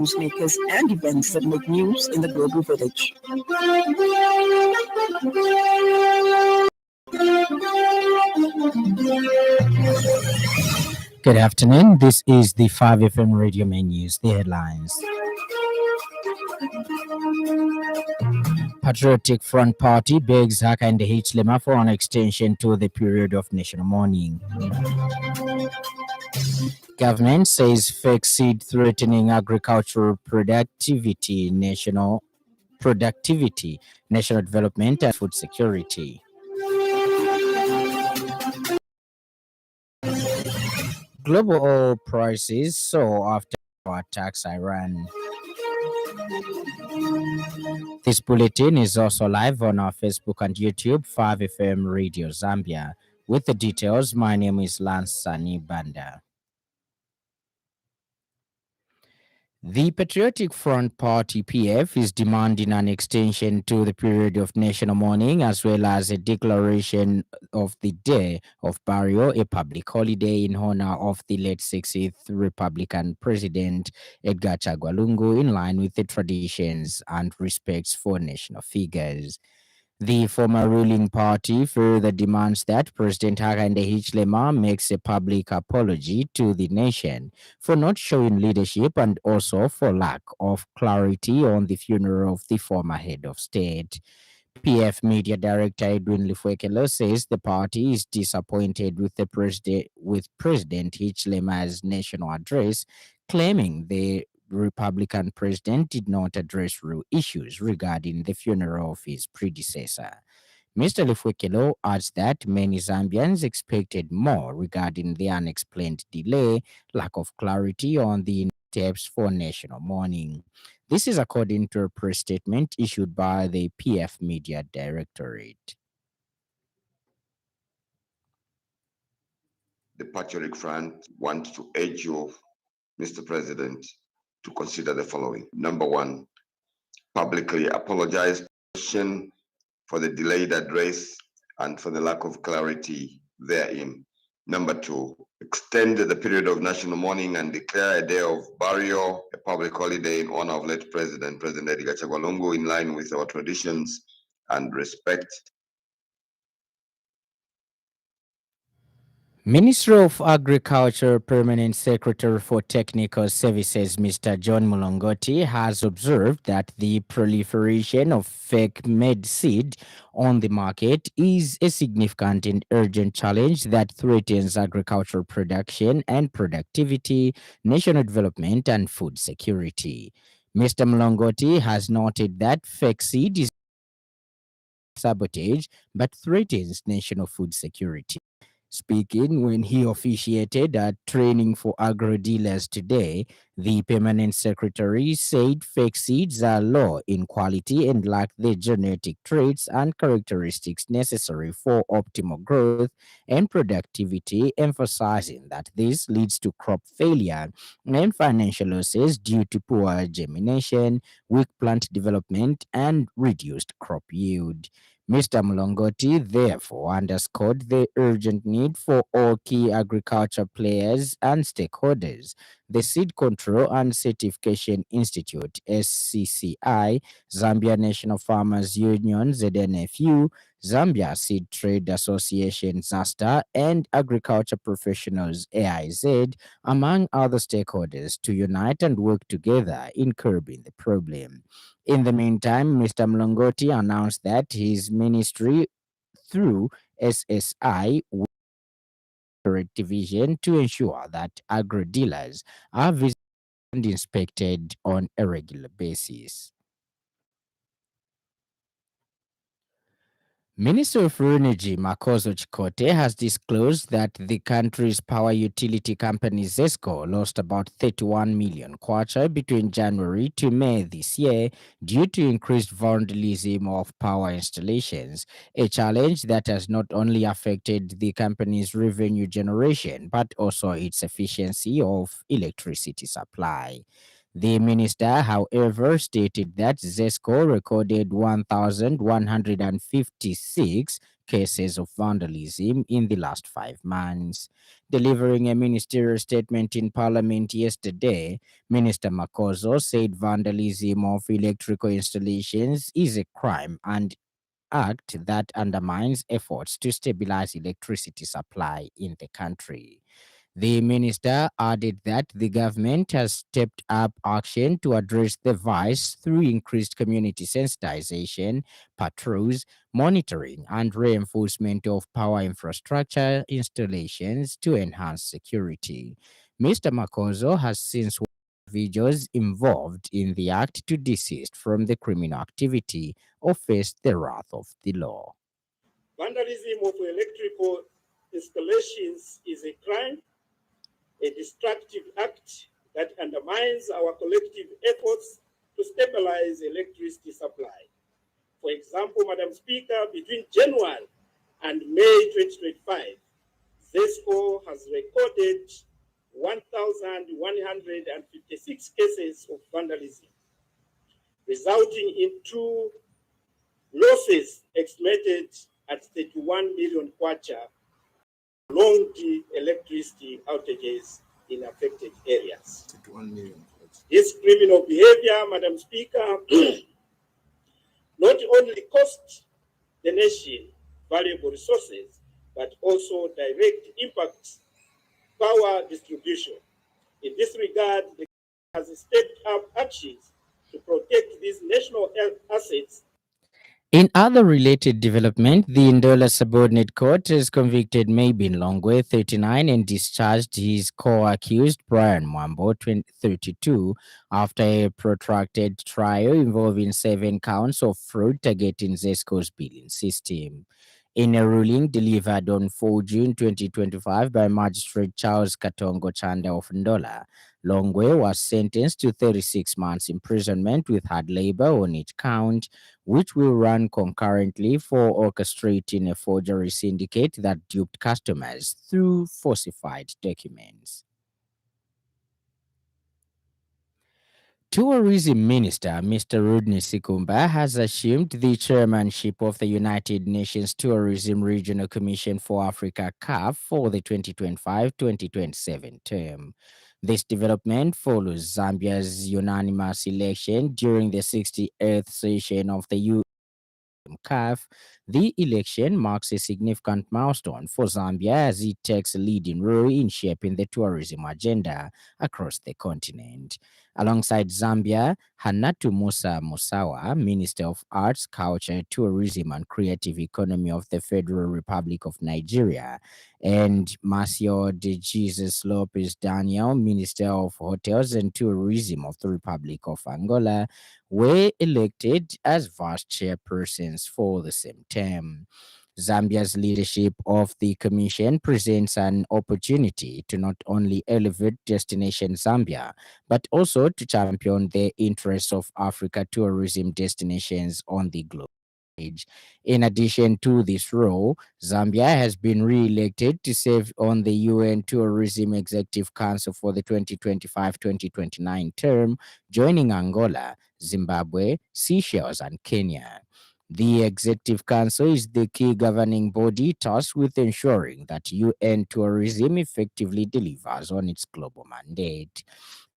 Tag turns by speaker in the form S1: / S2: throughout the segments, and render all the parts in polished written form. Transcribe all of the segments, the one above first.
S1: newsmakers, and events that make news in the global village.
S2: Good afternoon. This is the 5FM Radio Main News. The headlines. Patriotic Front Party begs Hakainde Hichilema for an extension to the period of national mourning. Government says fake seed threatening agricultural national development, and food security. Global oil prices soar after attacks Iran. This bulletin is also live on our Facebook and YouTube, 5FM Radio Zambia. With the details, my name is Lance Sannie Banda. The Patriotic Front Party PF is demanding an extension to the period of national mourning as well as a declaration of the Day of Burial, a public holiday in honor of the late 60th Republican President Edgar Chagwa Lungu, in line with the traditions and respects for national figures. The former ruling party further demands that President Hakainde Hichilema makes a public apology to the nation for not showing leadership and also for lack of clarity on the funeral of the former head of state. PF Media Director Edwin Lifwekelo says the party is disappointed with President Hichilema's national address, claiming the Republican president did not address real issues regarding the funeral of his predecessor. Mr. Lifwekelo adds that many Zambians expected more regarding the unexplained delay, lack of clarity on the steps for national mourning. This is according to a press statement issued by the PF Media Directorate.
S3: The Patriotic Front wants to urge you, Mr. President, to consider the following. Number one, publicly apologize for the delayed address and for the lack of clarity therein. Number two, extend the period of national mourning and declare a day of burial, a public holiday in honor of late President Edgar Chagwa Lungu, in line with our traditions and respect.
S2: Minister of Agriculture Permanent Secretary for Technical Services Mr. John Mulongoti has observed that the proliferation of fake made seed on the market is a significant and urgent challenge that threatens agricultural production and productivity, national development, and food security. Mr. Mulongoti has noted that fake seed is sabotage but threatens national food security. Speaking when he officiated at training for agro dealers today, the permanent secretary said fake seeds are low in quality and lack the genetic traits and characteristics necessary for optimal growth and productivity, emphasizing that this leads to crop failure and financial losses due to poor germination, weak plant development, and reduced crop yield. Mr. Mulongoti therefore underscored the urgent need for all key agriculture players and stakeholders, the Seed Control and Certification Institute, SCCI, Zambia National Farmers Union, ZNFU, Zambia Seed Trade Association, ZASTA, and Agriculture Professionals, AIZ, among other stakeholders, to unite and work together in curbing the problem. In the meantime, Mr. Mlongoti announced that his ministry, through SSI, will division to ensure that agro dealers are visited and inspected on a regular basis. Minister of Energy Makozo Chikote has disclosed that the country's power utility company ZESCO lost about 31 million kwacha between January to May this year due to increased vandalism of power installations, a challenge that has not only affected the company's revenue generation but also its efficiency of electricity supply. The minister, however, stated that ZESCO recorded 1,156 cases of vandalism in the last 5 months. Delivering a ministerial statement in Parliament yesterday, Minister Makozo said vandalism of electrical installations is a crime and act that undermines efforts to stabilize electricity supply in the country. The minister added that the government has stepped up action to address the vice through increased community sensitization, patrols, monitoring, and reinforcement of power infrastructure installations to enhance security. Mr. Makozo has since warned individuals involved in the act to desist from the criminal activity or face the wrath of the law.
S4: Vandalism of electrical installations is a crime, a destructive act that undermines our collective efforts to stabilize electricity supply. For example, Madam Speaker, between January and May 2025, ZESCO has recorded 1,156 cases of vandalism, resulting in two losses estimated at 31 million kwacha, prolonged electricity outages in affected areas. 31 million. This criminal behavior, Madam Speaker, not only cost the nation valuable resources, but also direct impacts power distribution. In this regard, the government has stepped up actions to protect these national assets.
S2: In other related development, the Ndola Subordinate Court has convicted Maybin Longwe, 39, and discharged his co-accused Brian Mwambo, 32, after a protracted trial involving 7 counts of fraud targeting ZESCO's billing system. In a ruling delivered on 4 June 2025 by Magistrate Charles Katongo Chanda of Ndola, Longwe was sentenced to 36 months imprisonment with hard labor on each count, which will run concurrently for orchestrating a forgery syndicate that duped customers through falsified documents. Tourism Minister Mr. Rudney Sikumba has assumed the chairmanship of the United Nations Tourism Regional Commission for Africa (CAF) for the 2025-2027 term. This development follows Zambia's unanimous election during the 68th session of the CAF. The election marks a significant milestone for Zambia as it takes a leading role in shaping the tourism agenda across the continent. Alongside Zambia, Hanatu Musa Musawa, Minister of Arts, Culture, Tourism and Creative Economy of the Federal Republic of Nigeria, and Marcio de Jesus Lopez Daniel, Minister of Hotels and Tourism of the Republic of Angola, were elected as vice chairpersons for the same term. Zambia's leadership of the commission presents an opportunity to not only elevate Destination Zambia, but also to champion the interests of Africa tourism destinations on the globe. In addition to this role, Zambia has been re-elected to serve on the UN Tourism Executive Council for the 2025-2029 term, joining Angola, Zimbabwe, Seychelles, and Kenya. The Executive Council is the key governing body tasked with ensuring that UN tourism effectively delivers on its global mandate.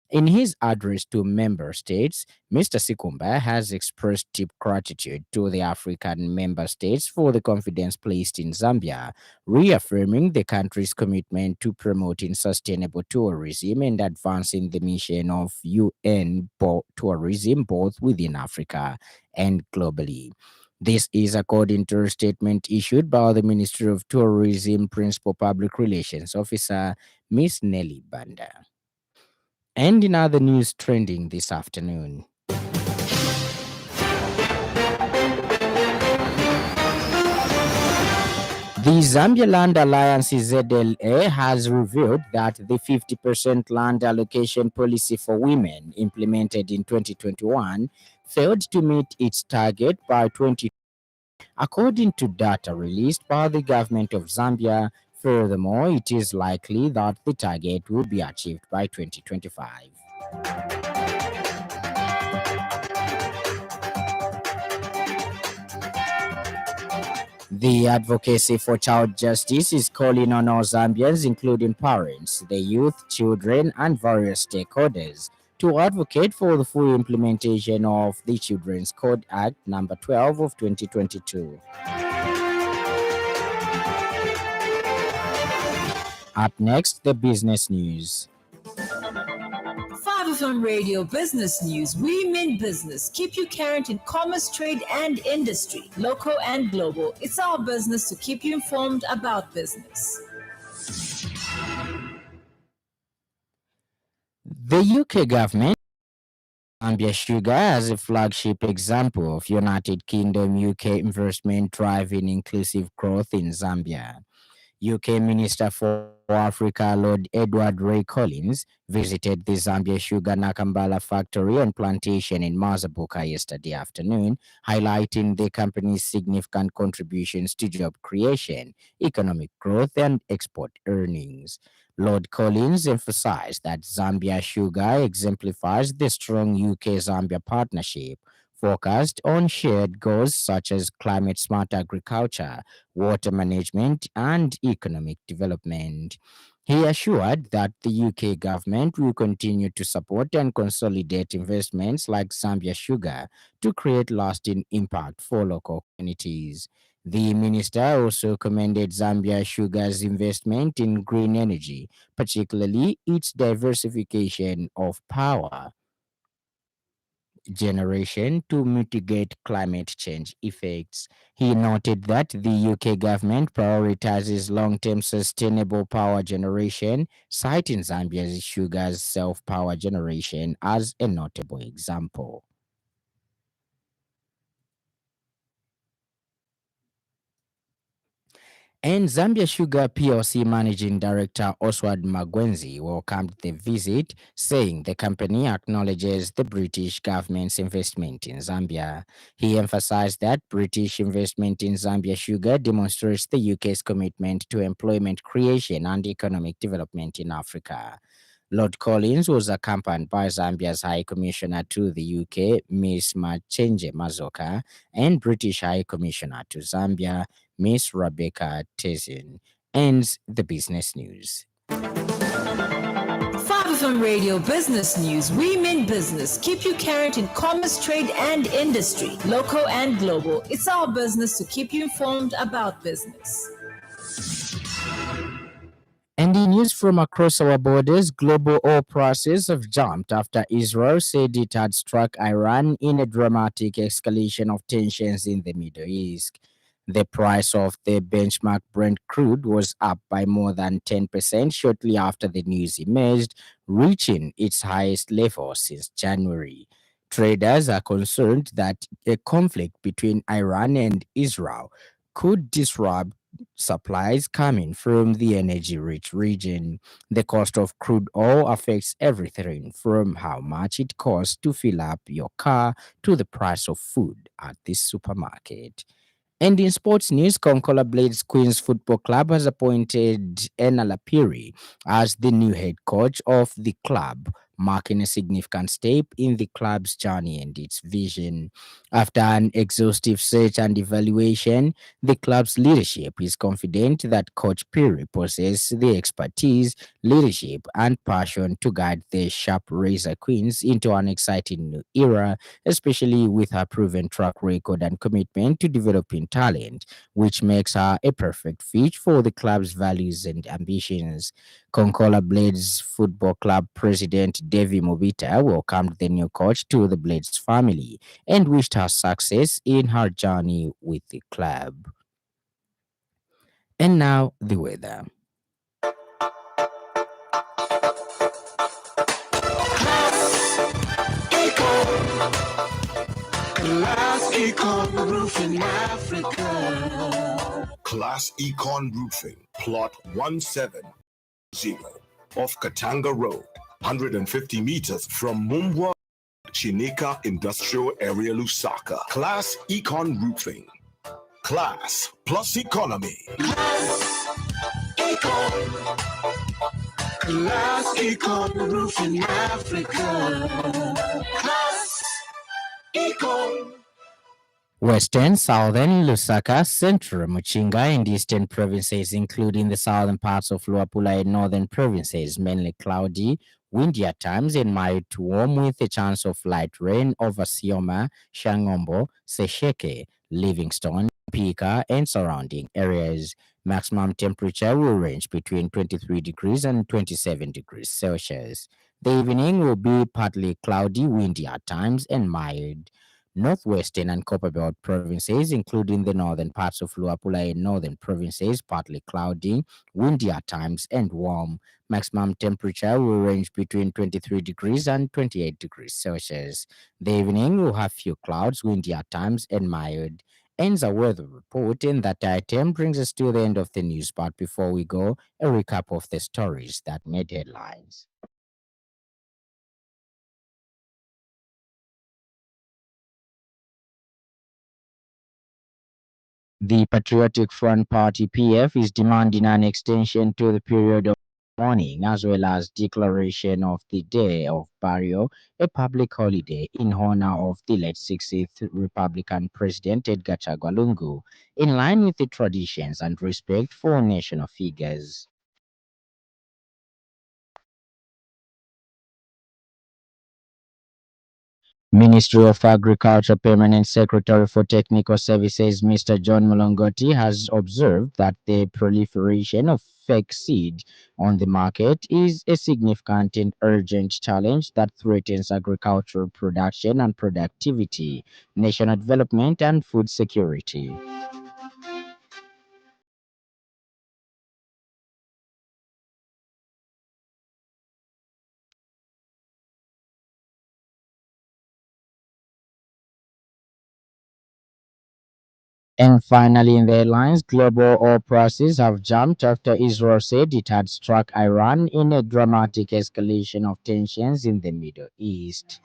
S2: In his address to member states, Mr. Sikumba has expressed deep gratitude to the African member states for the confidence placed in Zambia, reaffirming the country's commitment to promoting sustainable tourism and advancing the mission of UN tourism both within Africa and globally. This is according to a statement issued by the Ministry of Tourism Principal Public Relations Officer, Ms. Nelly Banda. And in other news trending this afternoon, the Zambia Land Alliance ZLA has revealed that the 50% land allocation policy for women implemented in 2021 failed to meet its target by 2020. According to data released by the government of Zambia, furthermore, it is likely that the target will be achieved by 2025. The Advocacy for Child Justice is calling on all Zambians, including parents, the youth, children, and various stakeholders, to advocate for the full implementation of the Children's Code Act number 12 of 2022. Up next, the business news.
S5: 5FM Radio Business News. We mean business. Keep you current in commerce, trade, and industry, local and global. It's our business to keep you informed about business.
S2: The UK government Zambia Sugar as a flagship example of United Kingdom UK investment driving inclusive growth in Zambia. UK Minister for Africa Lord Edward Ray Collins visited the Zambia Sugar Nakambala factory and plantation in Mazabuka yesterday afternoon, highlighting the company's significant contributions to job creation, economic growth, and export earnings. Lord Collins emphasized that Zambia Sugar exemplifies the strong UK-Zambia partnership focused on shared goals such as climate-smart agriculture, water management, and economic development. He assured that the UK government will continue to support and consolidate investments like Zambia Sugar to create lasting impact for local communities. The minister also commended Zambia Sugar's investment in green energy, particularly its diversification of power generation to mitigate climate change effects. He noted that the UK government prioritizes long-term sustainable power generation, citing Zambia's sugar's self-power generation as a notable example. And Zambia Sugar PLC Managing Director Oswald Magwenzi welcomed the visit, saying the company acknowledges the British government's investment in Zambia. He emphasized that British investment in Zambia Sugar demonstrates the UK's commitment to employment creation and economic development in Africa. Lord Collins was accompanied by Zambia's High Commissioner to the UK, Ms. Machenje Mazoka, and British High Commissioner to Zambia, Ms. Rebecca Tezin. Ends the business news.
S5: 5FM Radio Business News. We mean business. Keep you current in commerce, trade, and industry, local and global. It's our business to keep you informed about business.
S2: And in news from across our borders, global oil prices have jumped after Israel said it had struck Iran in a dramatic escalation of tensions in the Middle East. The price of the benchmark Brent crude was up by more than 10% shortly after the news emerged, reaching its highest level since January. Traders are concerned that a conflict between Iran and Israel could disrupt supplies coming from the energy-rich region. The cost of crude oil affects everything from how much it costs to fill up your car to the price of food at the supermarket. And in sports news, Concola Blades Queens Football Club has appointed Enala Piri as the new head coach of the club, marking a significant step in the club's journey and its vision. After an exhaustive search and evaluation, the club's leadership is confident that Coach Piri possesses the expertise, leadership, and passion to guide the Sharp Razor Queens into an exciting new era, especially with her proven track record and commitment to developing talent, which makes her a perfect fit for the club's values and ambitions. Concola Blades Football Club President Devi Mobita welcomed the new coach to the Blades family and wished her success in her journey with the club. And now the weather.
S6: Class Econ Roofing Africa. Class Econ Roofing, plot 170 off Katanga Road, 150 meters from Mumbwa, Chinika Industrial Area, Lusaka. Class Econ Roofing. Class plus economy. Class Econ. Class Econ Roofing Africa. Class Econ.
S2: Western, southern, Lusaka, central, Muchinga, and eastern provinces, including the southern parts of Luapula and northern provinces, mainly cloudy, windy at times, and mild to warm with a chance of light rain over Sioma, Shangombo, Sesheke, Livingstone, Pika, and surrounding areas. Maximum temperature will range between 23 degrees and 27 degrees Celsius. The evening will be partly cloudy, windy at times, and mild. Northwestern and Copperbelt provinces, including the northern parts of Luapula and northern provinces, partly cloudy, windy at times, and warm. Maximum temperature will range between 23 degrees and 28 degrees Celsius. The evening will have few clouds, windy at times, and mild. Ends our weather report, and that item brings us to the end of the news part. Before we go, a recap of the stories that made headlines. The Patriotic Front Party PF is demanding an extension to the period of mourning as well as declaration of the day of burial, a public holiday in honor of the late 60th Republican President Edgar Chagwa Lungu, in line with the traditions and respect for national figures. Ministry of Agriculture Permanent Secretary for Technical Services, Mr. John Mulongoti, has observed that the proliferation of fake seed on the market is a significant and urgent challenge that threatens agricultural production and productivity, national development, and food security. And finally, in the headlines, global oil prices have jumped after Israel said it had struck Iran in a dramatic escalation of tensions in the Middle East.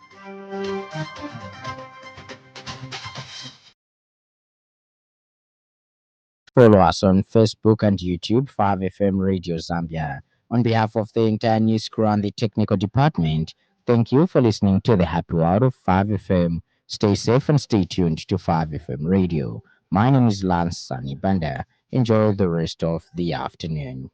S2: Follow us on Facebook and YouTube, 5FM Radio Zambia. On behalf of the entire news crew and the technical department, thank you for listening to the happy hour of 5FM. Stay safe and stay tuned to 5FM Radio. My name is Lance Sannie Banda. Enjoy the rest of the afternoon.